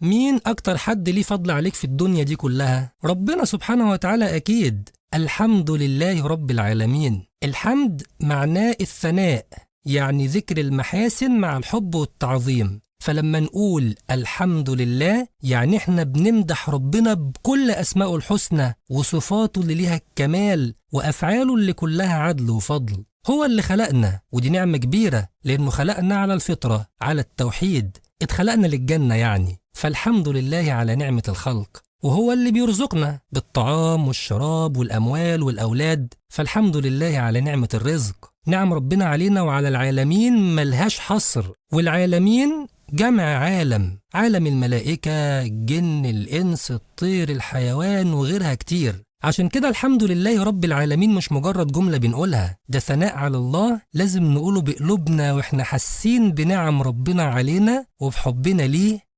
مين أكتر حد ليه فضل عليك في الدنيا دي كلها؟ ربنا سبحانه وتعالى أكيد. الحمد لله رب العالمين. الحمد معناه الثناء، يعني ذكر المحاسن مع الحب والتعظيم. فلما نقول الحمد لله يعني احنا بنمدح ربنا بكل أسمائه الحسنى وصفاته اللي ليها الكمال وأفعاله اللي كلها عدل وفضل. هو اللي خلقنا، ودي نعمة كبيرة لأنه خلقنا على الفطرة، على التوحيد، اتخلقنا للجنة يعني. فالحمد لله على نعمة الخلق، وهو اللي بيرزقنا بالطعام والشراب والأموال والأولاد. فالحمد لله على نعمة الرزق. نعم ربنا علينا وعلى العالمين ملهاش حصر، والعالمين جمع عالم، عالم الملائكة، الجن، الإنس، الطير، الحيوان وغيرها كتير. عشان كده الحمد لله رب العالمين مش مجرد جملة بنقولها، ده ثناء على الله لازم نقوله بقلوبنا واحنا حاسين بنعم ربنا علينا وبحبنا ليه